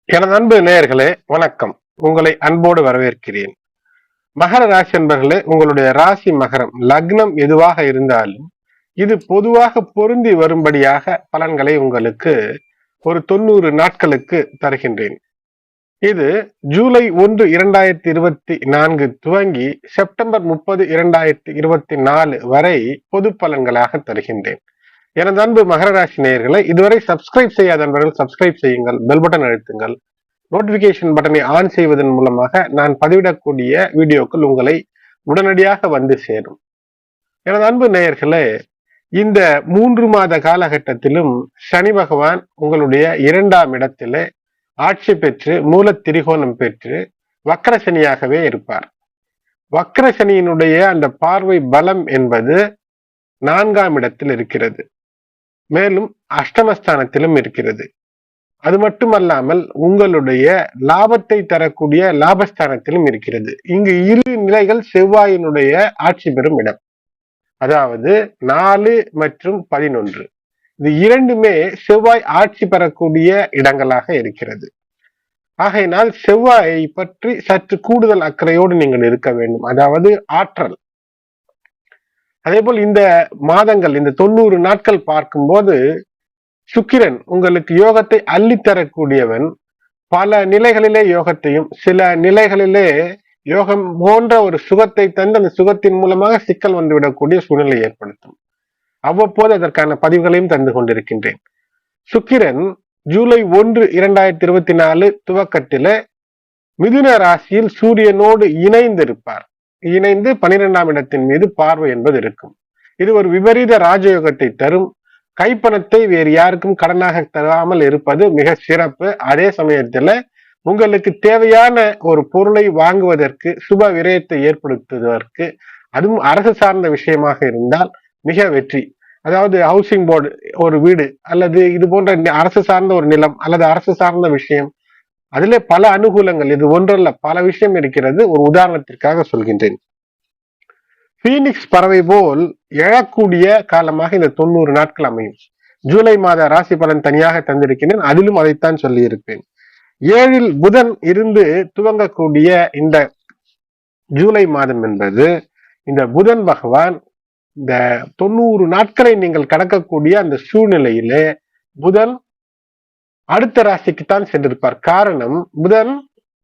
எனது அன்பு நேயர்களே வணக்கம். உங்களை அன்போடு வரவேற்கிறேன். மகர ராசி என்பர்களே, உங்களுடைய ராசி மகரம் லக்னம் எதுவாக இருந்தாலும் இது பொதுவாக பொருந்தி வரும்படியாக பலன்களை உங்களுக்கு ஒரு 90 நாட்களுக்கு தருகின்றேன். இது ஜூலை 1 2024 துவங்கி செப்டம்பர் 30 2024 வரை பொது பலன்களாக தருகின்றேன். எனது அன்பு மகர ராசி நேயர்களை இதுவரை சப்ஸ்கிரைப் செய்யாத நண்பர்கள் சப்ஸ்கிரைப் செய்யுங்கள், பெல் பட்டன் அழுத்துங்கள். நோட்டிபிகேஷன் பட்டனை ஆன் செய்வதன் மூலமாக நான் பதிவிடக்கூடிய வீடியோக்கள் உங்களை உடனடியாக வந்து சேரும். எனது அன்பு நேயர்களே, இந்த 3 மாத காலகட்டத்திலும் சனி பகவான் உங்களுடைய 2ஆம் இடத்திலே ஆட்சி பெற்று மூல திரிகோணம் பெற்று வக்கர சனியாகவே இருப்பார். வக்கர சனியினுடைய அந்த பார்வை பலம் என்பது 4ஆம் இடத்தில் இருக்கிறது, மேலும் அஷ்டமஸ்தானத்திலும் இருக்கிறது. அது மட்டுமல்லாமல் உங்களுடைய லாபத்தை தரக்கூடிய லாபஸ்தானத்திலும் இருக்கிறது. இங்கு இரு நிலைகள் செவ்வாயினுடைய ஆட்சி பெறும் இடம், அதாவது 4 மற்றும் 11. இது இரண்டுமே செவ்வாய் ஆட்சி பெறக்கூடிய இடங்களாக இருக்கிறது. ஆகையினால் செவ்வாயை பற்றி சற்று கூடுதல் அக்கறையோடு நீங்கள் இருக்க வேண்டும், அதாவது ஆற்றல். அதே போல் இந்த மாதங்கள், இந்த 90 நாட்கள் பார்க்கும்போது சுக்கிரன் உங்களுக்கு யோகத்தை அள்ளித்தரக்கூடியவன். பல நிலைகளிலே யோகத்தையும் சில நிலைகளிலே யோகம் போன்ற ஒரு சுகத்தை தந்து அந்த சுகத்தின் மூலமாக சிக்கல் வந்துவிடக்கூடிய சூழ்நிலை ஏற்படுத்தும். அவ்வப்போது அதற்கான பதிவுகளையும் தந்து கொண்டிருக்கின்றேன். சுக்கிரன் ஜூலை 1 2024 துவக்கத்தில மிதுன ராசியில் சூரியனோடு இணைந்திருப்பார். இணைந்து 12ஆம் இடத்தின் மீது பார்வை என்பது இருக்கும். இது ஒரு விபரீத ராஜயோகத்தை தரும். கைப்பணத்தை வேறு யாருக்கும் கடனாக தராமல் இருப்பது மிக சிறப்பு. அதே சமயத்துல உங்களுக்கு தேவையான ஒரு பொருளை வாங்குவதற்கு, சுப விரயத்தை ஏற்படுத்துவதற்கு, அதுவும் அரசு சார்ந்த விஷயமாக இருந்தால் மிக வெற்றி. அதாவது ஹவுசிங் போர்டு, ஒரு வீடு அல்லது இது போன்ற அரசு சார்ந்த ஒரு நிலம் அல்லது அரசு சார்ந்த விஷயம், அதிலே பல அனுகூலங்கள், இது ஒன்றல்ல பல விஷயம் இருக்கிறது. ஒரு உதாரணத்திற்காக சொல்கின்றேன். பீனிக்ஸ் பறவை போல் எழக்கூடிய காலமாக இந்த 90 நாட்கள் அமையும். ஜூலை மாத ராசி பலன் தனியாக தந்திருக்கிறேன், அதிலும் அதைத்தான் சொல்லி இருப்பேன். 7ல் புதன் இருந்து துவங்கக்கூடிய இந்த ஜூலை மாதம் என்பது, இந்த புதன் பகவான் இந்த 90 நாட்களை நீங்கள் கடக்கக்கூடிய அந்த சூழ்நிலையிலே புதன் அடுத்த ராசிக்குத்தான் சென்றிருப்பார். காரணம், புதன்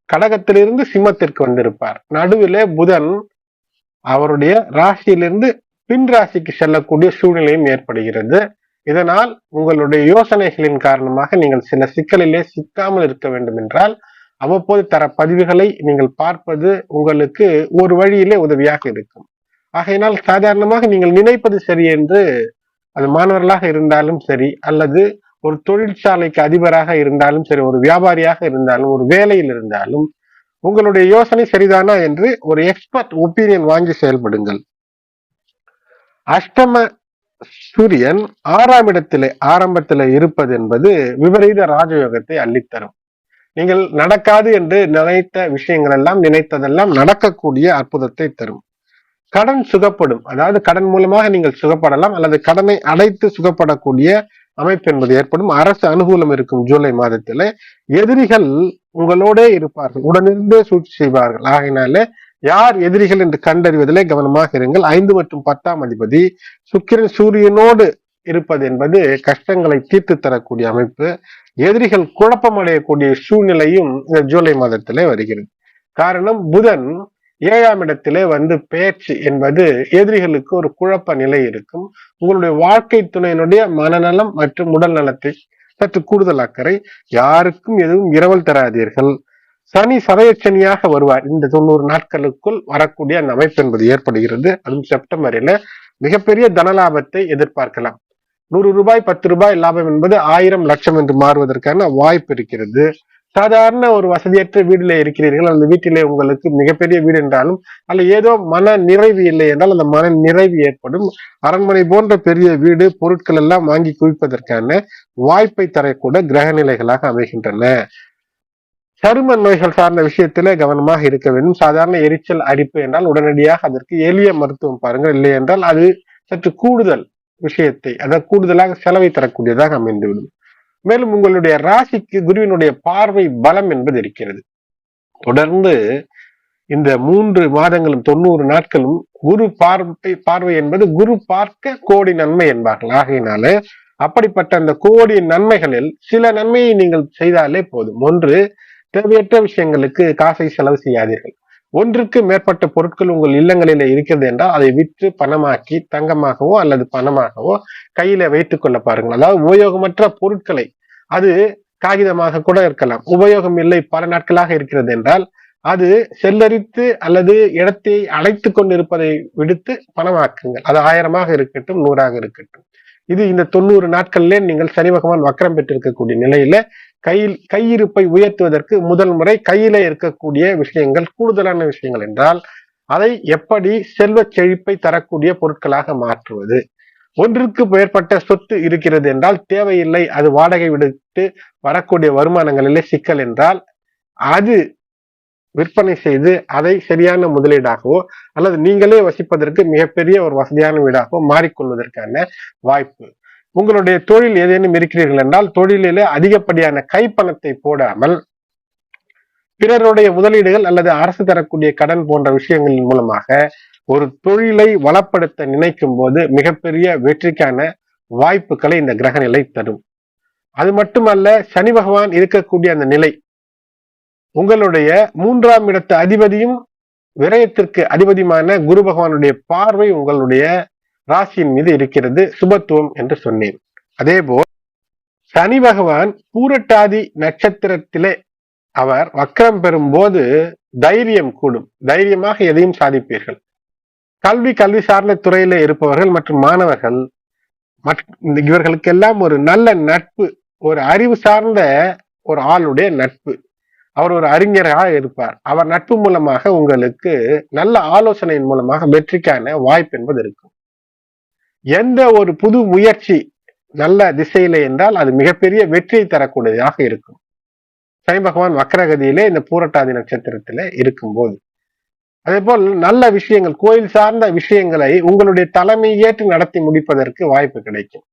கடகத்திலிருந்து சிம்மத்திற்கு வந்திருப்பார். நடுவிலே புதன் அவருடைய ராசியிலிருந்து பின் ராசிக்கு செல்லக்கூடிய சூழ்நிலையும் ஏற்படுகிறது. இதனால் உங்களுடைய யோசனைகளின் காரணமாக நீங்கள் சில சிக்கலிலே சிக்காமல் இருக்க வேண்டும் என்றால் அவ்வப்போது தர பதிவுகளை நீங்கள் பார்ப்பது உங்களுக்கு ஒரு வழியிலே உதவியாக இருக்கும். ஆகையினால் சாதாரணமாக நீங்கள் நினைப்பது சரி என்று, அது மாணவர்களாக இருந்தாலும் சரி, அல்லது ஒரு தொழிற்சாலைக்கு அதிபராக இருந்தாலும் சரி, ஒரு வியாபாரியாக இருந்தாலும், ஒரு வேலையில் இருந்தாலும், உங்களுடைய யோசனை சரிதானா என்று ஒரு எக்ஸ்பர்ட் ஒப்பீனியன் வாங்கி செயல்படுங்கள். அஷ்டம சூரியன் 6ஆம் இடத்திலே ஆரம்பத்தில் இருப்பது என்பது விபரீத ராஜயோகத்தை அள்ளித்தரும். நீங்கள் நடக்காது என்று நினைத்த விஷயங்கள் எல்லாம், நினைத்ததெல்லாம் நடக்கக்கூடிய அற்புதத்தை தரும். கடன் சுகப்படும், அதாவது கடன் மூலமாக நீங்கள் சுகப்படலாம் அல்லது கடனை அடைத்து சுகப்படக்கூடிய அமைப்பு என்பது ஏற்படும். அரசு அனுகூலம் இருக்கும். ஜூலை மாதத்திலே எதிரிகள் உங்களோட இருப்பார்கள், உடனிருந்தே சூழ்ச்சி செய்வார்கள். ஆகையினாலே யார் எதிரிகள் என்று கண்டறிவதிலே கவனமாக இருங்கள். 5 மற்றும் 10ஆம் அதிபதி சுக்கிரன் சூரியனோடு இருப்பது என்பது கஷ்டங்களை தீர்த்து தரக்கூடிய அமைப்பு. எதிரிகள் குழப்பம் அடையக்கூடிய சூழ்நிலையும் இந்த ஜூலை மாதத்திலே வருகிறது. காரணம், புதன் 7ஆம் இடத்திலே வந்து பெயர்ச்சி என்பது எதிரிகளுக்கு ஒரு குழப்ப நிலை இருக்கும். உங்களுடைய வாழ்க்கை துணையினுடைய மனநலம் மற்றும் உடல் நலத்தை சற்று கூடுதல் அக்கறை. யாருக்கும் எதுவும் இரவல் தராதீர்கள். சனி சதயச்சனியாக வருவார். இந்த 90 நாட்களுக்குள் வரக்கூடிய அந்த அமைப்பு என்பது ஏற்படுகிறது. அதுவும் செப்டம்பரில் மிகப்பெரிய தனலாபத்தை எதிர்பார்க்கலாம். 100 ரூபாய் 10 ரூபாய் லாபம் என்பது 1000 லட்சம் என்று மாறுவதற்கான வாய்ப்பு இருக்கிறது. சாதாரண ஒரு வசதியற்ற வீட்டிலே இருக்கிறீர்கள், அந்த வீட்டிலே உங்களுக்கு மிகப்பெரிய வீடு என்றாலும் அல்ல ஏதோ மன நிறைவு இல்லை என்றால் அந்த மன நிறைவு ஏற்படும். அரண்மனை போன்ற பெரிய வீடு, பொருட்கள் எல்லாம் வாங்கி குவிப்பதற்கான வாய்ப்பை தரக்கூட கிரக நிலைகளாக அமைகின்றன. சரும நோய்கள் சார்ந்த விஷயத்திலே கவனமாக இருக்க வேண்டும். சாதாரண எரிச்சல் அரிப்பு என்றால் உடனடியாக அதற்கு எளிய மருத்துவம் பாருங்கள். இல்லை என்றால் அது சற்று கூடுதல் விஷயத்தை, அதாவது கூடுதலாக செலவை தரக்கூடியதாக அமைந்துவிடும். மேலும் உங்களுடைய ராசிக்கு குருவினுடைய பார்வை பலம் என்பது இருக்கிறது. தொடர்ந்து இந்த 3 மாதங்களும் 90 நாட்களும் குரு பார்வை என்பது குரு பார்க்க கோடி நன்மை என்பார்கள். ஆகையினால அப்படிப்பட்ட அந்த கோடி நன்மைகளில் சில நன்மையை நீங்கள் செய்தாலே போதும். ஒன்று, தேவையற்ற விஷயங்களுக்கு காசை செலவு செய்யாதீர்கள். ஒன்றுக்கு மேற்பட்ட பொருட்கள் உங்கள் இல்லங்களில இருக்கிறது என்றால் அதை விற்று பணமாக்கி தங்கமாகவோ அல்லது பணமாகவோ கையில வைத்துக் கொள்ள பாருங்கள். அதாவது உபயோகமற்ற பொருட்களை, அது காகிதமாக கூட இருக்கலாம், உபயோகம் இல்லை பல நாட்களாக இருக்கிறது என்றால் அது செல்லரித்து அல்லது இடத்தை அழைத்து கொண்டு இருப்பதை விடுத்து பணமாக்குங்கள். அது 1000 இருக்கட்டும், 100 இருக்கட்டும். இது இந்த 90 நாட்களிலே நீங்கள் சனி பகவான் வக்கரம் பெற்றிருக்கக்கூடிய நிலையில கையிருப்பை உயர்த்துவதற்கு முதல் முறை கையில இருக்கக்கூடிய விஷயங்கள் கூடுதலான விஷயங்கள் என்றால் அதை எப்படி செல்வ செழிப்பை தரக்கூடிய பொருட்களாக மாற்றுவது. ஒன்றுக்கு மேற்பட்ட சொத்து இருக்கிறது என்றால் தேவையில்லை, அது வாடகை விடுத்து வரக்கூடிய வருமானங்களிலே சிக்கல் என்றால் அது விற்பனை செய்து அதை சரியான முதலீடாகவோ அல்லது நீங்களே வசிப்பதற்கு மிகப்பெரிய ஒரு வசதியான வீடாகவோ மாறிக்கொள்வதற்கான வாய்ப்பு. உங்களுடைய தொழில் ஏதேனும் இருக்கிறீர்கள் என்றால் தொழிலிலே அதிகப்படியான கைப்பணத்தை போடாமல் பிறருடைய முதலீடுகள் அல்லது அரசு தரக்கூடிய கடன் போன்ற விஷயங்களின் மூலமாக ஒரு தொழிலை வளப்படுத்த நினைக்கும் போது மிகப்பெரிய வெற்றிக்கான வாய்ப்புகளை இந்த கிரக நிலை தரும். அது மட்டுமல்ல, சனி பகவான் இருக்கக்கூடிய அந்த நிலை உங்களுடைய 3ஆம் இடத்து அதிபதியும் விரயத்திற்கு அதிபதியுமான குரு பகவானுடைய பார்வை உங்களுடைய ராசியின் மீது இருக்கிறது, சுபத்துவம் என்று சொன்னேன். அதேபோல் சனி பகவான் பூரட்டாதி நட்சத்திரத்திலே அவர் வக்கரம் பெறும் போது தைரியம் கூடும், தைரியமாக எதையும் சாதிப்பீர்கள். கல்வி சார்ந்த துறையில இருப்பவர்கள் மற்றும் மாணவர்கள் இவர்களுக்கெல்லாம் ஒரு நல்ல நட்பு, ஒரு அறிவு சார்ந்த ஒரு ஆளுடைய நட்பு, அவர் ஒரு அறிஞராக இருப்பார். அவர் நட்பு மூலமாக உங்களுக்கு நல்ல ஆலோசனையின் மூலமாக வெற்றிக்கான வாய்ப்பு என்பது இருக்கும். எந்த ஒரு புது முயற்சி நல்ல திசையில என்றால் அது மிகப்பெரிய வெற்றியை தரக்கூடியதாக இருக்கும். சனி பகவான் வக்கரகதியிலே இந்த பூரட்டாதி நட்சத்திரத்தில இருக்கும் போது, அதே போல் நல்ல விஷயங்கள், கோயில் சார்ந்த விஷயங்களை உங்களுடைய தலைமை ஏற்று நடத்தி முடிப்பதற்கு வாய்ப்பு கிடைக்கும்.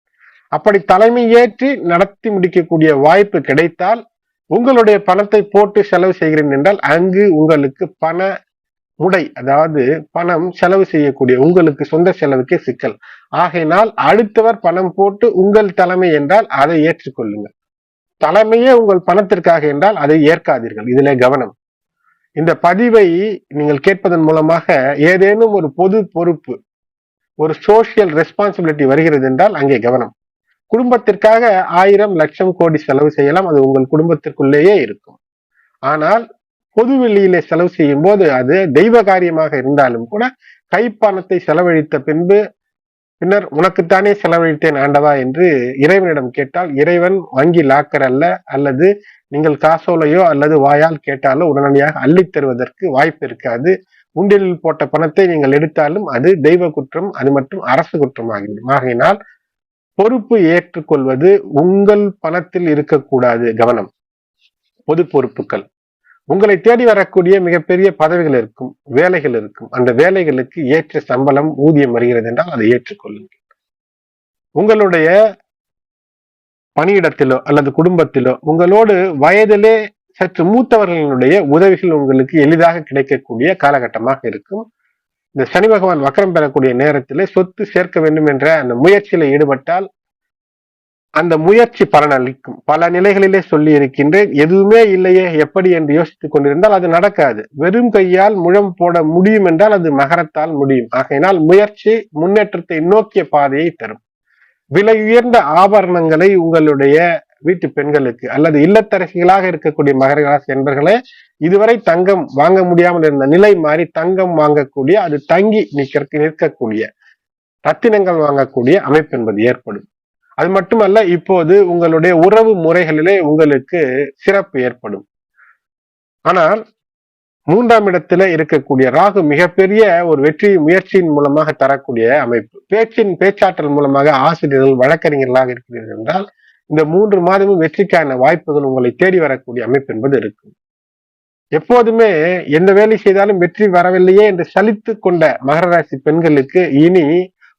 அப்படி தலைமை ஏற்றி நடத்தி முடிக்கக்கூடிய வாய்ப்பு கிடைத்தால் உங்களுடைய பணத்தை போட்டு செலவு செய்கிறேன் என்றால் அங்கு உங்களுக்கு பண முடை, அதாவது பணம் செலவு செய்யக்கூடிய உங்களுக்கு சொந்த செலவுக்கே சிக்கல். ஆகையினால் அடுத்தவர் பணம் போட்டு உங்கள் தலைமை என்றால் அதை ஏற்றுக்கொள்ளுங்கள். தலைமையே உங்கள் பணத்திற்காக என்றால் அதை ஏற்காதீர்கள். இதிலே கவனம். இந்த பதிவை நீங்கள் கேட்பதன் மூலமாக ஏதேனும் ஒரு பொது பொறுப்பு, ஒரு சோசியல் ரெஸ்பான்சிபிலிட்டி வருகிறது என்றால் அங்கே கவனம். குடும்பத்திற்காக 1000 லட்சம் கோடி செலவு செய்யலாம், அது உங்கள் குடும்பத்திற்குள்ளேயே இருக்கும். ஆனால் பொது வெளியிலே செலவு செய்யும் போது அது தெய்வ காரியமாக இருந்தாலும் கூட கைப்பணத்தை செலவழித்த பின்னர் உனக்குத்தானே செலவழித்தேன் ஆண்டவா என்று இறைவனிடம் கேட்டால் இறைவன் வங்கி லாக்கர் அல்ல, அல்லது நீங்கள் காசோலையோ அல்லது வாயால் கேட்டாலோ உடனடியாக அள்ளித் தருவதற்கு வாய்ப்பு இருக்காது. உண்டியலில் போட்ட பணத்தை நீங்கள் எடுத்தாலும் அது தெய்வ குற்றம், அது மட்டும் அரசு குற்றமாகிவிடும். ஆகையினால் பொறுப்பு ஏற்றுக்கொள்வது உங்கள் பணத்தில் இருக்கக்கூடாது. கவனம். பொது பொறுப்புகள், உங்களை தேடி வரக்கூடிய மிகப்பெரிய பதவிகள் இருக்கும், வேலைகள் இருக்கும். அந்த வேலைகளுக்கு ஏற்ற சம்பளம், ஊதியம் வருகிறது என்றால் அதை ஏற்றுக்கொள்ளுங்கள். உங்களுடைய பணியிடத்திலோ அல்லது குடும்பத்திலோ உங்களோடு வயதிலே சற்று மூத்தவர்களுடைய உதவிகள் உங்களுக்கு எளிதாக கிடைக்கக்கூடிய காலகட்டமாக இருக்கும். இந்த சனி பகவான் வக்கரம் பெறக்கூடிய நேரத்திலே சொத்து சேர்க்க வேண்டும் என்ற அந்த முயற்சியில ஈடுபட்டால் அந்த முயற்சி பலனளிக்கும். பல நிலைகளிலே சொல்லி இருக்கின்றேன். எதுவுமே இல்லையே எப்படி என்று யோசித்துக் கொண்டிருந்தால் அது நடக்காது. வெறும் கையால் முழம் போட முடியும் என்றால் அது மகரத்தால் முடியும். ஆகையினால் முயற்சி முன்னேற்றத்தை நோக்கிய பாதையை தரும். விலை உயர்ந்த ஆபரணங்களை உங்களுடைய வீட்டு பெண்களுக்கு அல்லது இல்லத்தரசிகளாக இருக்கக்கூடிய மகர ராசி என்பர்களே, இதுவரை தங்கம் வாங்க முடியாமல் இருந்த நிலை மாறி தங்கம் வாங்கக்கூடிய, அது தங்கி நிற்கக்கூடிய, ரத்தினங்கள் வாங்கக்கூடிய அமைப்பு என்பது ஏற்படும். அது மட்டுமல்ல, இப்போது உங்களுடைய உறவு முறைகளிலே உங்களுக்கு சிறப்பு ஏற்படும். ஆனால் 3ஆம் இடத்துல இருக்கக்கூடிய ராகு மிகப்பெரிய ஒரு வெற்றி முயற்சியின் மூலமாக தரக்கூடிய அமைப்பு. பேச்சாற்றல் மூலமாக ஆசிரியர்கள், வழக்கறிஞர்களாக இருக்கிறீர்கள் என்றால் இந்த 3 மாதமும் வெற்றிக்கான வாய்ப்புகள் உங்களை தேடி வரக்கூடிய அமைப்பு என்பது இருக்கும். எப்போதுமே எந்த வேலை செய்தாலும் வெற்றி வரவில்லையே என்று சலித்து கொண்ட மகர ராசி பெண்களுக்கு இனி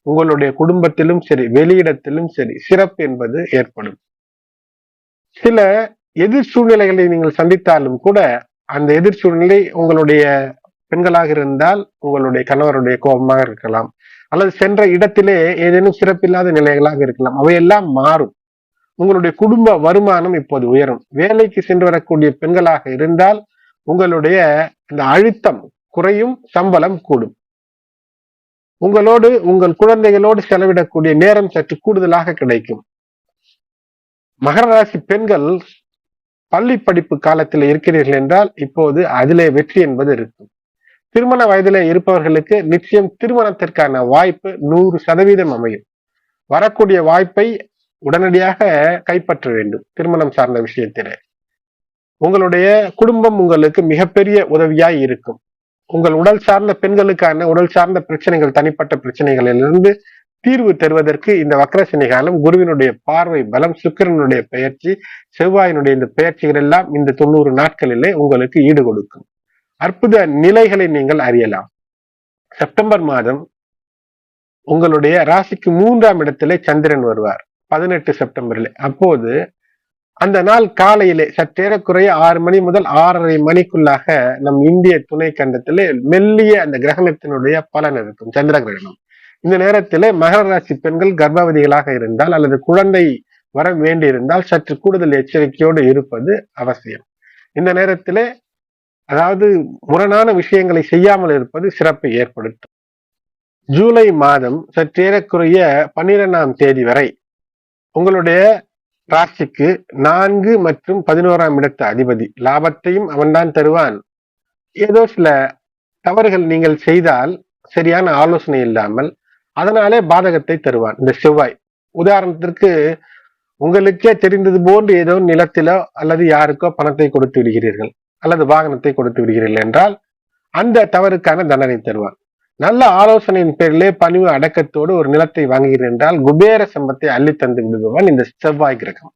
உங்களுடைய குடும்பத்திலும் சரி, வெளியிடத்திலும் சரி சிறப்பு என்பது ஏற்படும். சில எதிர் சூழ்நிலைகளை நீங்கள் சந்தித்தாலும் கூட அந்த எதிர் சூழ்நிலை உங்களுடைய பெண்களாக இருந்தால் உங்களுடைய கணவருடைய கோபமாக இருக்கலாம், அல்லது சென்ற இடத்திலே ஏதேனும் சிறப்பில்லாத நிலைகளாக இருக்கலாம். அவையெல்லாம் மாறும். உங்களுடைய குடும்ப வருமானம் இப்போது உயரும். வேலைக்கு சென்று வரக்கூடிய பெண்களாக இருந்தால் உங்களுடைய இந்த அழுத்தம் குறையும், சம்பளம் கூடும். உங்களோடு உங்கள் குழந்தைகளோடு செலவிடக்கூடிய நேரம் சற்று கூடுதலாக கிடைக்கும். மகர ராசி பெண்கள் பள்ளி படிப்பு காலத்தில் இருக்கிறீர்கள் என்றால் இப்போது அதிலே வெற்றி என்பது இருக்கும். திருமண வயதிலே இருப்பவர்களுக்கு நிச்சயம் திருமணத்திற்கான வாய்ப்பு 100% அமையும். வரக்கூடிய வாய்ப்பை உடனடியாக கைப்பற்ற வேண்டும். திருமணம் சார்ந்த விஷயத்திலே உங்களுடைய குடும்பம் உங்களுக்கு மிகப்பெரிய உதவியாய் இருக்கும். உங்கள் உடல் சார்ந்த பெண்களுக்கான உடல் சார்ந்த பிரச்சனைகள், தனிப்பட்ட பிரச்சனைகளிலிருந்து தீர்வு தருவதற்கு இந்த வக்ரசனி காலம், குருவினுடைய பார்வை பலம், சுக்கிரனுடைய பெயர்ச்சி, செவ்வாயினுடைய இந்த பெயர்ச்சிகள் எல்லாம் இந்த 90 நாட்களிலே உங்களுக்கு ஈடு கொடுக்கும். அற்புத நிலைகளை நீங்கள் அறியலாம். செப்டம்பர் மாதம் உங்களுடைய ராசிக்கு 3ஆம் இடத்திலே சந்திரன் வருவார் 18 செப்டம்பரில். அப்போது அந்த நாள் காலையிலே சற்றேறக்குறைய 6 மணி முதல் 6:30 மணிக்குள்ளாக நம் இந்திய துணை கண்டத்திலே மெல்லிய அந்த கிரகணத்தினுடைய பலன் இருக்கும், சந்திர கிரகணம். இந்த நேரத்திலே மகர ராசி பெண்கள் கர்ப்பவதிகளாக இருந்தால் அல்லது குழந்தை வர வேண்டியிருந்தால் சற்று கூடுதல் எச்சரிக்கையோடு இருப்பது அவசியம். இந்த நேரத்திலே அதாவது முரணான விஷயங்களை செய்யாமல் இருப்பது சிறப்பை ஏற்படுத்தும். ஜூலை மாதம் சற்றேறக்குறைய 12ஆம் தேதி வரை உங்களுடைய ராசிக்கு 4 மற்றும் 11ஆம் இடத்து அதிபதி, லாபத்தையும் அவன்தான் தருவான். ஏதோ சில தவறுகள் நீங்கள் செய்தால் சரியான ஆலோசனை இல்லாமல் அதனாலே பாதகத்தை தருவான் இந்த செவ்வாய். உதாரணத்திற்கு உங்களுக்கே தெரிந்தது போன்று ஏதோ நிலத்திலோ அல்லது யாருக்கோ பணத்தை கொடுத்து விடுகிறீர்கள் அல்லது வாகனத்தை கொடுத்து விடுகிறீர்கள் என்றால் அந்த தவறுக்கான தண்டனை தருவான். நல்ல ஆலோசனையின் பேரிலே பணிவு அடக்கத்தோடு ஒரு நிலத்தை வாங்குகிறேன் என்றால் குபேர சம்பத்தை அள்ளி தந்து விடுபவன் இந்த செவ்வாய் கிரகம்.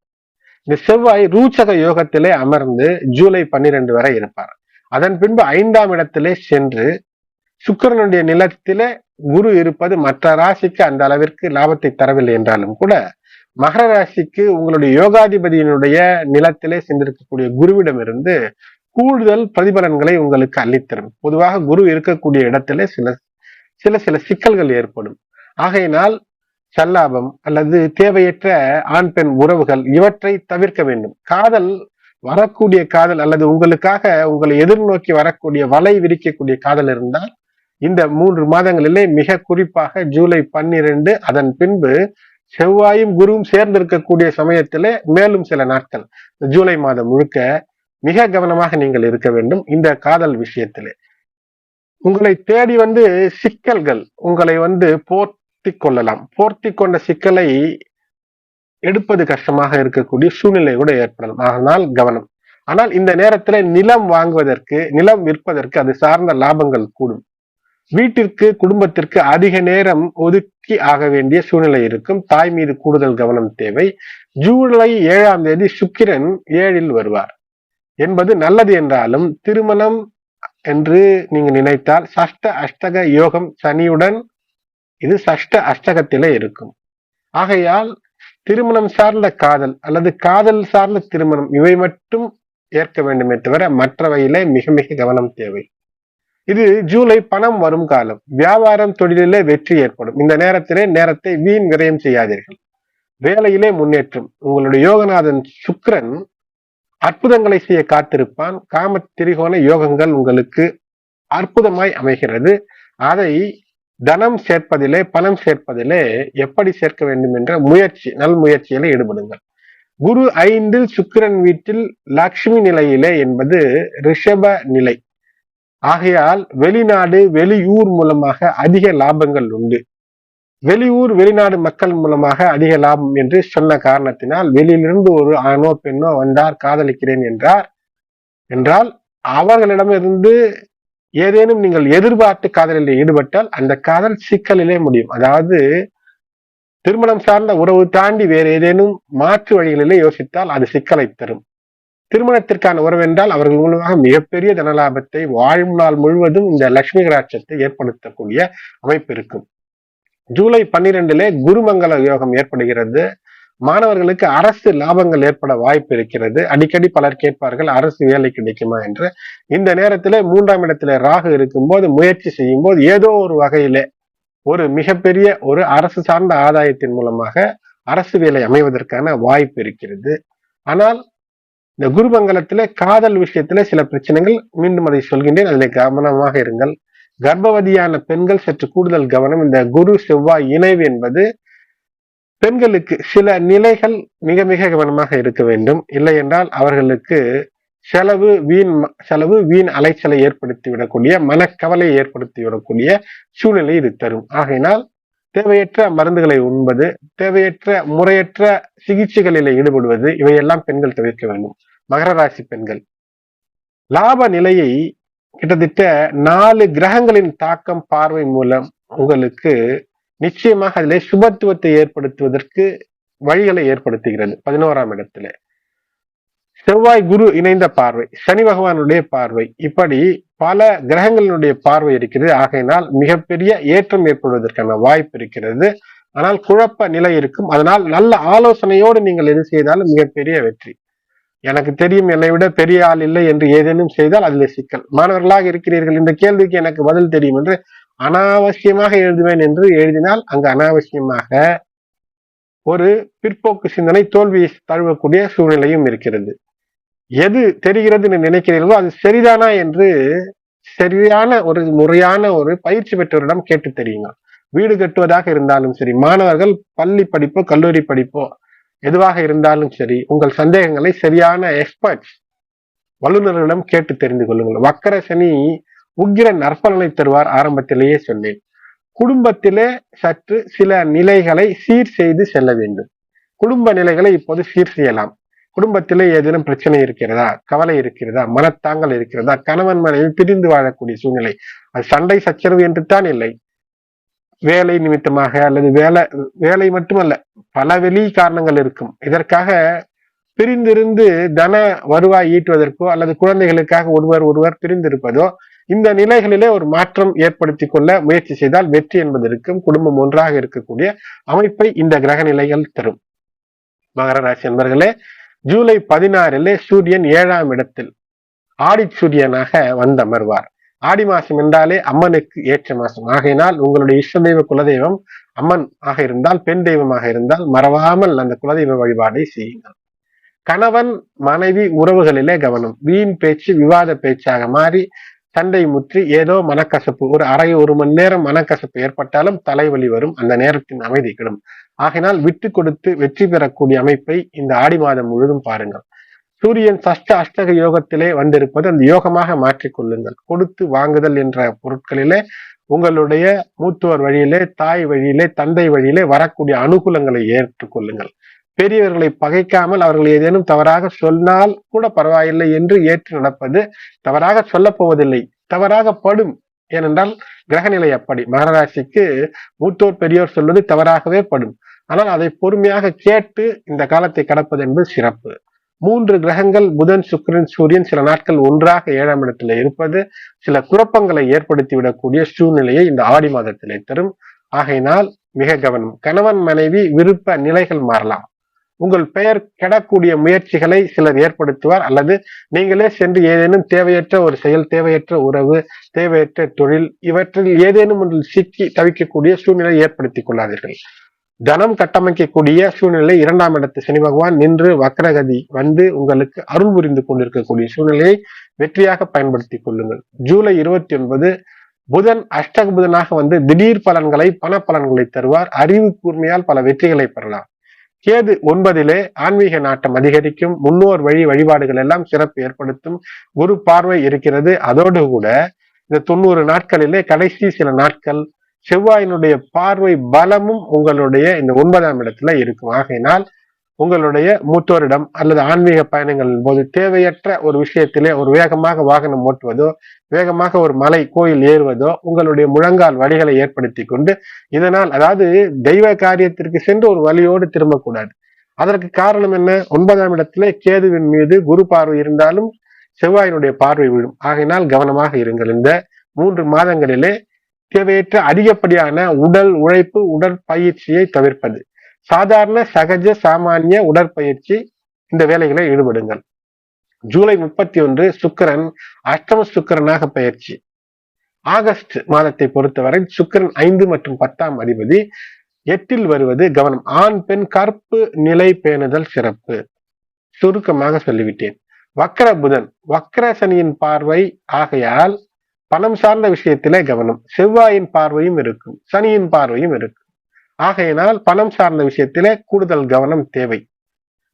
இந்த செவ்வாய் ரூச்சக யோகத்திலே அமர்ந்து ஜூலை 12 வரை இருப்பார். அதன் பின்பு 5ஆம் இடத்திலே சென்று சுக்கிரனுடைய நிலத்திலே குரு இருப்பது மற்ற ராசிக்கு அந்த அளவிற்கு லாபத்தை தரவில்லை என்றாலும் கூட மகர ராசிக்கு உங்களுடைய யோகாதிபதியினுடைய நிலத்திலே சென்றிருக்கக்கூடிய குருவிடமிருந்து கூடுதல் பிரதிபலன்களை உங்களுக்கு அள்ளித்தரும். பொதுவாக குரு இருக்கக்கூடிய இடத்திலே சில சிக்கல்கள் ஏற்படும். ஆகையினால் சல்லாபம் அல்லது தேவையற்ற ஆண் பெண் உறவுகள் இவற்றை தவிர்க்க வேண்டும். காதல் வரக்கூடிய காதல் அல்லது உங்களுக்காக உங்களை எதிர்நோக்கி வரக்கூடிய வலை விரிக்கக்கூடிய காதல் இருந்தால் இந்த 3 மாதங்களிலே மிக குறிப்பாக ஜூலை 12 அதன் பின்பு செவ்வாயும் குருவும் சேர்ந்திருக்கக்கூடிய சமயத்திலே மேலும் சில நாட்கள் ஜூலை மாதம் முழுக்க மிக கவனமாக நீங்கள் இருக்க வேண்டும். இந்த காதல் விஷயத்திலே உங்களை தேடி சிக்கல்கள் உங்களை போர்த்தி கொள்ளலாம். போர்த்தி கொண்ட சிக்கலை எடுப்பது கஷ்டமாக இருக்கக்கூடிய சூழ்நிலை கூட ஏற்படலாம். அதனால் கவனம். ஆனால் இந்த நேரத்துல நிலம் வாங்குவதற்கு, நிலம் விற்பதற்கு அது சார்ந்த லாபங்கள் கூடும். வீட்டிற்கு, குடும்பத்திற்கு அதிக நேரம் ஒதுக்கி ஆக வேண்டிய சூழ்நிலை இருக்கும். தாய் மீது கூடுதல் கவனம் தேவை. ஜூலை 7ஆம் தேதி சுக்கிரன் 7இல் வருவார் என்பது நல்லது என்றாலும் திருமணம் என்று நீங்க நினைத்தால் சஷ்ட அஷ்டக யோகம் சனியுடன் இது சஷ்ட அஷ்டகத்திலே இருக்கும். ஆகையால் திருமணம் சார்ந்த காதல் அல்லது காதல் சார்ந்த திருமணம் இவை மட்டும் ஏற்க வேண்டுமே தவிர மற்றவையிலே மிக மிக கவனம் தேவை. இது ஜூலை பணம் வரும் காலம். வியாபாரம் தொழிலிலே வெற்றி ஏற்படும். இந்த நேரத்தை வீண் விரயம் செய்யாதீர்கள். வேலையிலே முன்னேற்றம். உங்களுடைய யோகநாதன் சுக்கிரன் அற்புதங்களை செய்ய காத்திருப்பான். காம திரிகோண யோகங்கள் உங்களுக்கு அற்புதமாய் அமைகிறது. அதை தனம் சேர்ப்பதிலே, பணம் சேர்ப்பதிலே எப்படி சேர்க்க வேண்டும் என்ற நல் முயற்சியில ஈடுபடுங்கள். குரு 5இல் சுக்கிரன் வீட்டில் லக்ஷ்மி நிலையிலே என்பது ரிஷப நிலை. ஆகையால் வெளிநாடு, வெளியூர் மூலமாக அதிக லாபங்கள் உண்டு. வெளியூர், வெளிநாடு மக்கள் மூலமாக அதிக லாபம் என்று சொன்ன காரணத்தினால் வெளியிலிருந்து ஒரு ஆணோ பெண்ணோ வந்தார், காதலிக்கிறேன் என்றால் அவர்களிடமிருந்து ஏதேனும் நீங்கள் எதிர்பார்த்து காதலில் ஈடுபட்டால் அந்த காதல் சிக்கலிலே முடியும். அதாவது திருமணம் சார்ந்த உறவு தாண்டி வேறு ஏதேனும் மாற்று வழிகளிலே யோசித்தால் அது சிக்கலை தரும். திருமணத்திற்கான உறவு என்றால் அவர்கள் மூலமாக மிகப்பெரிய தனலாபத்தை வாழ்நாள் முழுவதும் இந்த லட்சுமி கடாட்சத்தை ஏற்படுத்தக்கூடிய அமைப்பு இருக்கும். ஜூலை 12 குருமங்கல யோகம் ஏற்படுகிறது. மாணவர்களுக்கு அரசு லாபங்கள் ஏற்பட வாய்ப்பு இருக்கிறது. அடிக்கடி பலர் கேட்பார்கள் அரசு வேலை கிடைக்குமா என்று. இந்த நேரத்திலே 3ஆம் இடத்திலே ராகு இருக்கும்போது முயற்சி செய்யும் போது ஏதோ ஒரு வகையிலே ஒரு மிகப்பெரிய ஒரு அரசு சார்ந்த ஆதாயத்தின் மூலமாக அரசு வேலை அமைவதற்கான வாய்ப்பு இருக்கிறது. ஆனால் இந்த குருமங்கலத்திலே காதல் விஷயத்திலே சில பிரச்சனைகள், மீண்டும் அதை சொல்கின்றேன், அதில் கவனமாக இருங்கள். கர்ப்பவதியான பெண்கள் சற்று கூடுதல் கவனம். இந்த குரு செவ்வாய் இணைவு என்பது பெண்களுக்கு சில நிலைகள் மிக மிக கவனமாக இருக்க வேண்டும். இல்லை என்றால் அவர்களுக்கு செலவு வீண் அலைச்சலை ஏற்படுத்தி விடக்கூடிய, மனக்கவலையை ஏற்படுத்தி விடக்கூடிய சூழ்நிலை இது தரும். ஆகையினால் தேவையற்ற மருந்துகளை உண்பது, தேவையற்ற முறையற்ற சிகிச்சைகளில் ஈடுபடுவது, இவையெல்லாம் பெண்கள் தவிர்க்க வேண்டும். மகர ராசி பெண்கள் லாப நிலையை கிட்டத்தட்ட 4 கிரகங்களின் தாக்கம் பார்வை மூலம் உங்களுக்கு நிச்சயமாக அதிலே சுபத்துவத்தை ஏற்படுத்துவதற்கு வழிகளை ஏற்படுத்துகிறது. 11ஆம் இடத்துல செவ்வாய் குரு இணைந்த பார்வை, சனி பகவானுடைய பார்வை, இப்படி பல கிரகங்களினுடைய பார்வை இருக்கிறது. ஆகையினால் மிகப்பெரிய ஏற்றம் ஏற்படுவதற்கான வாய்ப்பு இருக்கிறது. ஆனால் குழப்ப நிலை இருக்கும். அதனால் நல்ல ஆலோசனையோடு நீங்கள் எது செய்தாலும் மிகப்பெரிய வெற்றி. எனக்கு தெரியும், என்னை விட பெரிய ஆள் இல்லை என்று ஏதேனும் செய்தால் அதில் சிக்கல். மாணவர்களாக இருக்கிறீர்கள், இந்த கேள்விக்கு எனக்கு பதில் தெரியும் என்று அனாவசியமாக எழுதுவேன் என்று எழுதினால் அங்கு அனாவசியமாக ஒரு பிற்போக்கு சிந்தனை தோல்வியை தழுவக்கூடிய சூழ்நிலையும் இருக்கிறது. எது தெரிகிறது என்று நினைக்கிறீர்களோ அது சரிதானா என்று சரியான ஒரு முறையான ஒரு பயிற்சி பெற்றவரிடம் கேட்டு தெரியுங்க. வீடு கட்டுவதாக இருந்தாலும் சரி, மாணவர்கள் பள்ளி படிப்போ கல்லூரி படிப்போ எதுவாக இருந்தாலும் சரி, உங்கள் சந்தேகங்களை சரியான எக்ஸ்பர்ட்ஸ் வல்லுநர்களிடம் கேட்டு தெரிந்து கொள்ளுங்கள். வக்கர சனி உக்கிர நற்பலனை தருவார். ஆரம்பத்திலேயே சொன்னேன். குடும்பத்திலே சற்று சில நிலைகளை சீர் செய்து செல்ல வேண்டும். குடும்ப நிலைகளை இப்போது சீர் செய்யலாம். குடும்பத்திலே ஏதேனும் பிரச்சனை இருக்கிறதா, கவலை இருக்கிறதா, மனத்தாங்கல் இருக்கிறதா, கணவன் மனைவி பிரிந்து வாழக்கூடிய சூழ்நிலை, அது சண்டை சச்சரவு என்று தான் இல்லை, வேலை நிமித்தமாக அல்லது வேலை மட்டுமல்ல, பல வெளி காரணங்கள் இருக்கும். இதற்காக பிரிந்திருந்து தன வருவாய் ஈட்டுவதற்கோ அல்லது குழந்தைகளுக்காக ஒருவர் பிரிந்திருப்பதோ, இந்த நிலைகளிலே ஒரு மாற்றம் ஏற்படுத்தி கொள்ள முயற்சி செய்தால் வெற்றி என்பது இருக்கும். குடும்பம் ஒன்றாக இருக்கக்கூடிய அமைப்பை இந்த கிரக நிலைகள் தரும். மகர ராசி என்பர்களே, ஜூலை 16 சூரியன் 7ஆம் இடத்தில் ஆடி சூரியனாக வந்து அமர்வார். ஆடி மாசம் என்றாலே அம்மனுக்கு ஏற்ற மாசம். ஆகையினால் உங்களுடைய இஷ்ட தெய்வ குலதெய்வம் அம்மன் ஆக இருந்தால், பெண் தெய்வமாக இருந்தால் மறவாமல் அந்த குலதெய்வ வழிபாடை செய்யுங்கள். கணவன் மனைவி உறவுகளிலே கவனம். வீண் பேச்சு விவாத பேச்சாக மாறி சண்டை முற்றி ஏதோ மனக்கசப்பு, ஒரு மணி நேரம் மனக்கசப்பு ஏற்பட்டாலும் தலைவலி வரும். அந்த நேரத்தின் அமைதி கெடும். ஆகையினால் விட்டு கொடுத்து வெற்றி பெறக்கூடிய அமைப்பை இந்த ஆடி மாதம் முழுதும் பாருங்கள். சூரியன் அஷ்டக யோகத்திலே வந்திருப்பது அந்த யோகமாக மாற்றிக் கொள்ளுங்கள். கொடுத்து வாங்குதல் என்ற பொருட்களிலே உங்களுடைய மூத்தோர் வழியிலே, தாய் வழியிலே, தந்தை வழியிலே வரக்கூடிய அனுகூலங்களை ஏற்றுக்கொள்ளுங்கள். பெரியவர்களை பகைக்காமல் அவர்கள் ஏதேனும் தவறாக சொன்னால் கூட பரவாயில்லை என்று ஏற்று நடப்பது. தவறாக சொல்ல போவதில்லை, தவறாக படும். ஏனென்றால் கிரகநிலை அப்படி. மகராசிக்கு மூத்தோர் பெரியோர் சொல்வது தவறாகவே படும். ஆனால் அதை பொறுமையாக கேட்டு இந்த காலத்தை கடப்பது என்பது சிறப்பு. 3 கிரகங்கள் புதன் சுக்கிரன் சூரியன் சில நாட்கள் ஒன்றாக 7ஆம் இடத்துல இருப்பது சில குழப்பங்களை ஏற்படுத்தி விடக்கூடிய சூழ்நிலையை இந்த ஆடி மாதத்திலே தரும். ஆகையினால் மிக கவனம். கணவன் மனைவி விருப்ப நிலைகள் மாறலாம். உங்கள் பெயர் கெடக்கூடிய முயற்சிகளை சிலர் ஏற்படுத்துவார். அல்லது நீங்களே சென்று ஏதேனும் தேவையற்ற ஒரு செயல், தேவையற்ற உறவு, தேவையற்ற தொழில், இவற்றில் ஏதேனும் ஒன்றில் சிக்கி தவிக்கக்கூடிய சூழ்நிலை ஏற்படுத்திக் கொள்ளாதீர்கள். தனம் கட்டமைக்கக்கூடிய சூழ்நிலை 2ஆம் இடத்து சனி பகவான் நின்று வக்ரகதி வந்து உங்களுக்கு அருள் புரிந்து கொண்டிருக்கக்கூடிய சூழ்நிலையை வெற்றியாக பயன்படுத்திக் கொள்ளுங்கள். ஜூலை 29 புதன் அஷ்டக புதனாக வந்து திடீர் பலன்களை, பண பலன்களை தருவார். அறிவு கூர்மையால் பல வெற்றிகளை பெறலாம். கேது 9 ஆன்மீக நாட்டம் அதிகரிக்கும். முன்னோர் வழி வழிபாடுகள் எல்லாம் சிறப்பு ஏற்படுத்தும். குரு பார்வை இருக்கிறது. அதோடு கூட இந்த 90 நாட்களிலே கடைசி சில நாட்கள் செவ்வாயினுடைய பார்வை பலமும் உங்களுடைய இந்த 9ஆம் இடத்துல இருக்கும். ஆகையினால் உங்களுடைய மூத்தோரிடம் அல்லது ஆன்மீக பயணங்களின் போது தேவையற்ற ஒரு விஷயத்திலே ஒரு வேகமாக வாகனம் ஓட்டுவதோ, வேகமாக ஒரு மலை கோயில் ஏறுவதோ உங்களுடைய முழங்கால் வலிகளை ஏற்படுத்தி கொண்டு, இதனால் அதாவது தெய்வ காரியத்திற்கு சென்று ஒரு வழியோடு திரும்பக்கூடாது. அதற்கு காரணம் என்ன? 9ஆம் இடத்திலே கேதுவின் மீது குரு பார்வை இருந்தாலும் செவ்வாயினுடைய பார்வை விழும். ஆகையினால் கவனமாக இருங்கள். இந்த 3 மாதங்களிலே தேவையற்ற அதிகப்படியான உடல் உழைப்பு, உடற்பயிற்சியை தவிர்ப்பது. சாதாரண சகஜ சாமானிய உடற்பயிற்சி இந்த வேலைகளை ஈடுபடுங்கள். ஜூலை 31 சுக்கிரன் அஷ்டம சுக்கிரனாக பயிற்சி. ஆகஸ்ட் மாதத்தை பொறுத்தவரை சுக்கிரன் 5 மற்றும் 10ஆம் அதிபதி 8ல் வருவது கவனம். ஆண் பெண் கற்பு நிலை பேணுதல் சிறப்பு. சுருக்கமாக சொல்லிவிட்டேன். வக்கர புதன் வக்கர சனியின் பார்வை ஆகையால் பணம் சார்ந்த விஷயத்திலே கவனம். செவ்வாயின் பார்வையும் இருக்கும், சனியின் பார்வையும் இருக்கும். ஆகையினால் பணம் சார்ந்த விஷயத்திலே கூடுதல் கவனம் தேவை.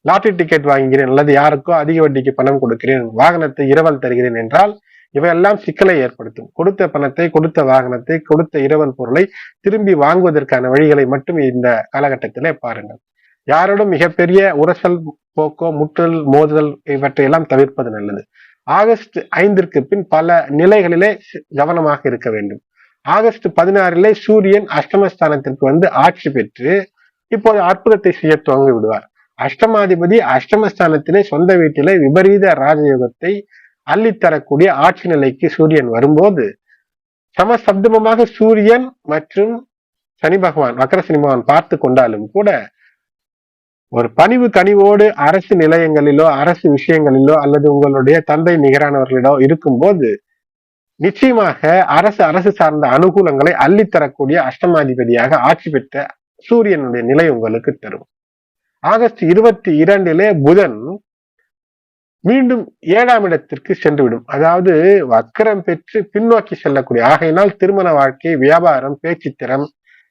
லாட்டரி டிக்கெட் வாங்குகிறேன் அல்லது யாருக்கோ அதிக வட்டிக்கு பணம் கொடுக்கிறேன், வாகனத்தை இரவல் தருகிறேன் என்றால் இவையெல்லாம் சிக்கலை ஏற்படுத்தும். கொடுத்த பணத்தை, கொடுத்த வாகனத்தை, கொடுத்த இரவல் பொருளை திரும்பி வாங்குவதற்கான வழிகளை மட்டும் இந்த காலகட்டத்திலே பாருங்கள். யாரோடும் மிகப்பெரிய உரசல் போக்கோ முட்டல் மோதுதல் இவற்றையெல்லாம் தவிர்ப்பது நல்லது. ஆகஸ்ட் 5ற்கு பின் பல நிலைகளிலே கவனமாக இருக்க வேண்டும். ஆகஸ்ட் 16லே சூரியன் அஷ்டமஸ்தானத்திற்கு வந்து ஆட்சி பெற்று இப்போது அற்புதத்தை செய்ய துவங்கி விடுவார். அஷ்டமாதிபதி அஷ்டமஸ்தானத்திலே சொந்த வீட்டிலே விபரீத ராஜயோகத்தை அள்ளித்தரக்கூடிய ஆட்சி நிலைக்கு சூரியன் வரும்போது சமசப்தமமாக சூரியன் மற்றும் சனி பகவான் வக்கர சனி பகவான் பார்த்து கொண்டாலும் கூட ஒரு பணிவு கனிவோடு அரசு நிலையங்களிலோ அரசு விஷயங்களிலோ அல்லது உங்களுடைய தந்தை நிகரானவர்களிடோ இருக்கும்போது நிச்சயமாக அரசு சார்ந்த அனுகூலங்களை அள்ளித்தரக்கூடிய அஷ்டமாதிபதியாக ஆட்சி பெற்ற சூரியனுடைய நிலை உங்களுக்கு தரும். ஆகஸ்ட் 22லே புதன் மீண்டும் 7ஆம் இடத்திற்கு சென்றுவிடும். அதாவது வக்கரம் பெற்று பின்னோக்கி செல்லக்கூடிய. ஆகையினால் திருமண வாழ்க்கை, வியாபாரம், பேச்சுத்திறம்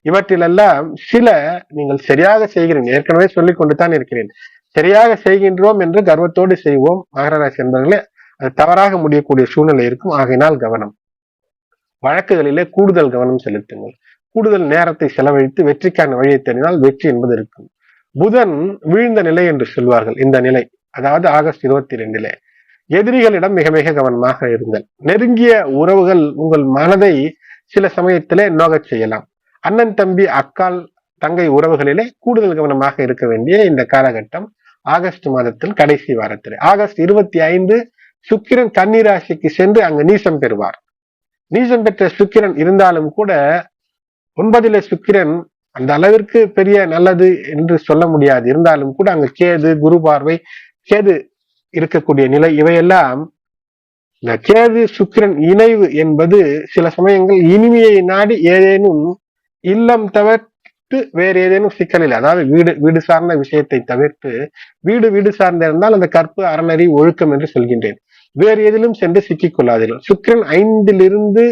இவற்றிலெல்லாம் சில நீங்கள் சரியாக செய்கிறேன், ஏற்கனவே சொல்லிக் கொண்டுதான் இருக்கிறேன், சரியாக செய்கின்றோம் என்று கர்வத்தோடு செய்வோம். மகர ராசி என்பவர்களே, அது தவறாக முடியக்கூடிய சூழ்நிலை இருக்கும். ஆகையினால் கவனம். வழக்குகளிலே கூடுதல் கவனம் செலுத்துங்கள். கூடுதல் நேரத்தை செலவழித்து வெற்றிக்கான வழியை தேடினால் வெற்றி என்பது இருக்கும். புதன் வீழ்ந்த நிலை என்று சொல்வார்கள். இந்த நிலை அதாவது ஆகஸ்ட் 22லே எதிரிகளிடம் மிக மிக கவனமாக இருங்கள். நெருங்கிய உறவுகள் உங்கள் மனதை சில சமயத்திலே நோகச் செய்யலாம். அண்ணன் தம்பி அக்கால் தங்கை உறவுகளிலே கூடுதல் கவனமாக இருக்க வேண்டிய இந்த காலகட்டம் ஆகஸ்ட் மாதத்தில் கடைசி வாரத்தில். ஆகஸ்ட் 25 சுக்கிரன் கன்னி ராசிக்கு சென்று அங்கு நீசம் பெறுவார். நீசம் பெற்ற சுக்கிரன் இருந்தாலும் கூட 9லே சுக்கிரன் அந்த அளவிற்கு பெரிய நல்லது என்று சொல்ல முடியாது. இருந்தாலும் கூட அங்கு கேது, குரு பார்வை, கேது இருக்கக்கூடிய நிலை, இவையெல்லாம் இந்த கேது சுக்கிரன் இணைவு என்பது சில சமயங்கள் இனிமையை நாடி ஏதேனும் இல்லம் தவிர்த்து வேறு ஏதேனும் சிக்கலில், அதாவது வீடு சார்ந்த விஷயத்தை தவிர்த்து வீடு சார்ந்த இருந்தால் அந்த கற்பு அறநெறி ஒழுக்கம் என்று சொல்கின்றேன். வேறு எதிலும் சென்று சிக்கிக் கொள்ளாதீர்கள். சுக்கிரன் 5லிருந்து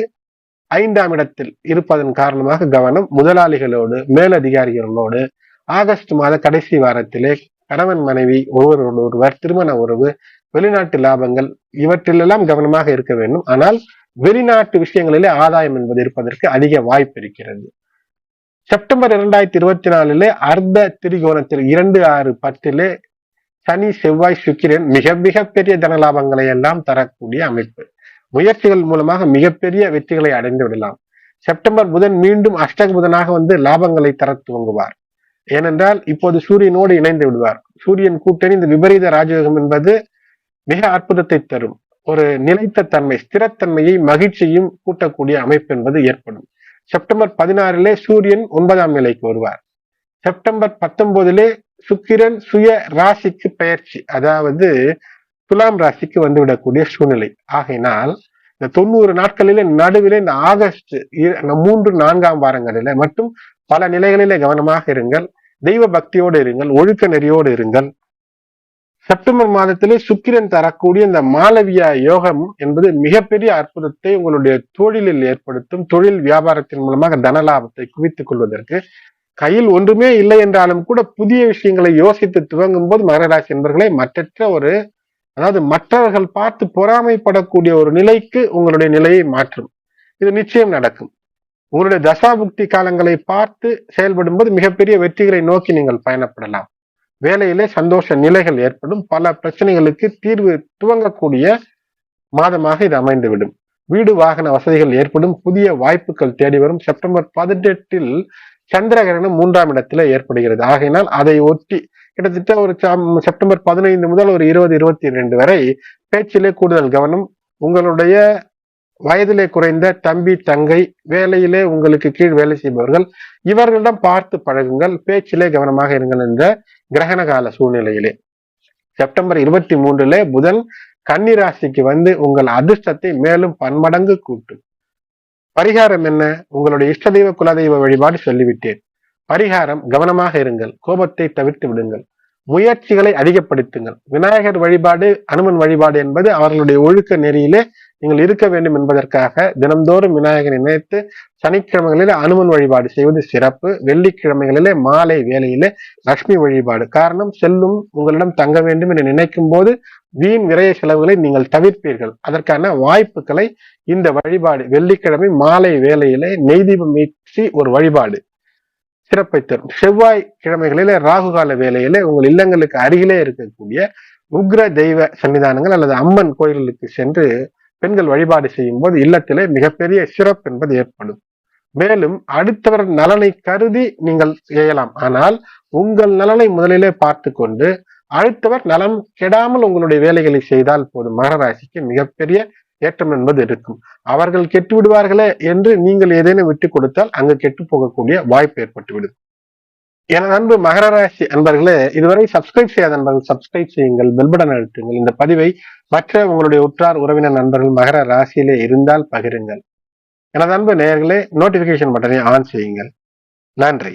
5ஆம் இடத்தில் இருப்பதன் காரணமாக கவனம். முதலாளிகளோடு மேலதிகாரிகளோடு ஆகஸ்ட் மாத கடைசி வாரத்திலே கணவன் மனைவி ஒருவர் திருமண உறவு, வெளிநாட்டு லாபங்கள் இவற்றிலெல்லாம் கவனமாக இருக்க வேண்டும். ஆனால் வெளிநாட்டு விஷயங்களிலே ஆதாயம் என்பது இருப்பதற்கு அதிக வாய்ப்பு இருக்கிறது. செப்டம்பர் 2024 அர்த்த திரிகோணத்தில் 2, 6, 10 சனி செவ்வாய் சுக்கிரன் மிக பெரிய தன லாபங்களை எல்லாம் தரக்கூடிய அமைப்பு. முயற்சிகள் மூலமாக மிகப்பெரிய வெற்றிகளை அடைந்து விடலாம். செப்டம்பர் புதன் மீண்டும் அஷ்டக புதனாக வந்து லாபங்களை தர துவங்குவார். ஏனென்றால் இப்போது சூரியனோடு இணைந்து விடுவார். சூரியன் கூட்டணி இந்த விபரீத ராஜயோகம் என்பது மிக அற்புதத்தை தரும். ஒரு நிலைத்த தன்மை, ஸ்திரத்தன்மையை மகிழ்ச்சியும் கூட்டக்கூடிய அமைப்பு என்பது ஏற்படும். செப்டம்பர் 16 சூரியன் 9ஆம் நிலைக்கு வருவார். செப்டம்பர் 19 சுக்கிரன் சுய ராசிக்கு பெயர்ச்சி, அதாவது துலாம் ராசிக்கு வந்துவிடக்கூடிய சூழ்நிலை. ஆகையினால் இந்த 90 நாட்களிலே நடுவிலே இந்த ஆகஸ்ட் 3, 4ஆம் வாரங்களில மட்டும் பல நிலைகளிலே கவனமாக இருங்கள். தெய்வ பக்தியோடு இருங்கள், ஒழுக்க நெறியோடு இருங்கள். செப்டம்பர் மாதத்திலே சுக்கிரன் தரக்கூடிய இந்த மாளவியா யோகம் என்பது மிகப்பெரிய அற்புதத்தை உங்களுடைய தொழிலில் ஏற்படுத்தும். தொழில் வியாபாரத்தின் மூலமாக தன லாபத்தை குவித்துக் கொள்வதற்கு, கையில் ஒன்றுமே இல்லை என்றாலும் கூட புதிய விஷயங்களை யோசித்து துவங்கும் போது மகராசி என்பவர்களை அதாவது மற்றவர்கள் பார்த்து பொறாமைப்படக்கூடிய ஒரு நிலைக்கு உங்களுடைய நிலையை மாற்றும். இது நிச்சயம் நடக்கும். உங்களுடைய தசாபுக்தி காலங்களை பார்த்து செயல்படும் போது மிகப்பெரிய வெற்றிகளை நோக்கி நீங்கள் பயணப்படலாம். வேலையிலே சந்தோஷ நிலைகள் ஏற்படும். பல பிரச்சனைகளுக்கு தீர்வு துவங்கக்கூடிய மாதமாக இது அமைந்துவிடும். வீடு வாகன வசதிகள் ஏற்படும். புதிய வாய்ப்புகள் தேடி வரும். செப்டம்பர் 18 சந்திரகிரகணம் 3ஆம் இடத்துல ஏற்படுகிறது. ஆகையினால் அதை ஒட்டி கிட்டத்தட்ட ஒரு செப்டம்பர் 15 முதல் ஒரு 20, 22 வரை பேச்சிலே கூடுதல் கவனம். உங்களுடைய வயதிலே குறைந்த தம்பி தங்கை, வேலையிலே உங்களுக்கு கீழ் வேலை செய்பவர்கள், இவர்களிடம் பார்த்து பழகுங்கள், பேச்சிலே கவனமாக இருங்கள் என்ற கிரகண கால சூழ்நிலையிலே. செப்டம்பர் 23 புதன் கன்னி ராசிக்கு வந்து உங்கள் அதிர்ஷ்டத்தை மேலும் பன்மடங்கு கூட்டும். பரிகாரம் என்ன? உங்களுடைய இஷ்ட தெய்வ குலதெய்வ வழிபாடு சொல்லிவிட்டேன். பரிகாரம் கவனமாக இருங்கள், கோபத்தை தவிர்த்து விடுங்கள், முயற்சிகளை அதிகப்படுத்துங்கள். விநாயகர் வழிபாடு, அனுமன் வழிபாடு என்பது அவர்களுடைய ஒழுக்க நெறியிலே நீங்கள் இருக்க வேண்டும் என்பதற்காக தினந்தோறும் விநாயகரை நினைத்து சனிக்கிழமைகளில் அனுமன் வழிபாடு செய்வது சிறப்பு. வெள்ளிக்கிழமைகளிலே மாலை வேளையிலே லட்சுமி வழிபாடு. காரணம், செல்லும் உங்களிடம் தங்க வேண்டும் என்று நினைக்கும் போது வீண் விரய செலவுகளை நீங்கள் தவிர்ப்பீர்கள். அதற்கான வாய்ப்புகளை இந்த வழிபாடு வெள்ளிக்கிழமை மாலை வேளையிலே நெய் தீபம் ஏற்றி ஒரு வழிபாடு சிறப்பை தரும். செவ்வாய் கிழமைகளிலே ராகுகால வேளையிலே உங்கள் இல்லங்களுக்கு அருகிலே இருக்கக்கூடிய உக்ர தெய்வ சன்னிதானங்கள் அல்லது அம்மன் கோயில்களுக்கு சென்று பெண்கள் வழிபாடு செய்யும் போது இல்லத்திலே மிகப்பெரிய சிறப்பு என்பது ஏற்படும். மேலும் அடுத்தவர் நலனை கருதி நீங்கள் செய்யலாம். ஆனால் உங்கள் நலனை முதலிலே பார்த்து கொண்டு அடுத்தவர் நலம் கெடாமல் உங்களுடைய வேலைகளை செய்தால் போதும். மகர ராசிக்கு மிகப்பெரிய ஏற்றம் என்பது இருக்கும். அவர்கள் கெட்டு விடுவார்களே என்று நீங்கள் ஏதேனும் விட்டு கொடுத்தால் அங்கு கெட்டு போகக்கூடிய வாய்ப்பு ஏற்பட்டுவிடும். எனது அன்பு மகர ராசி அன்பர்களே, இதுவரை சப்ஸ்கிரைப் செய்யாத நண்பர்கள் சப்ஸ்கிரைப் செய்யுங்கள், பெல்பட்டன் அழுத்துங்கள். இந்த பதிவை மற்ற உங்களுடைய உற்றார் உறவினர் நண்பர்கள் மகர ராசியிலே இருந்தால் பகிருங்கள். எனது அன்பு நேயர்களே, நோட்டிபிகேஷன் பட்டனை ஆன் செய்யுங்கள். நன்றி.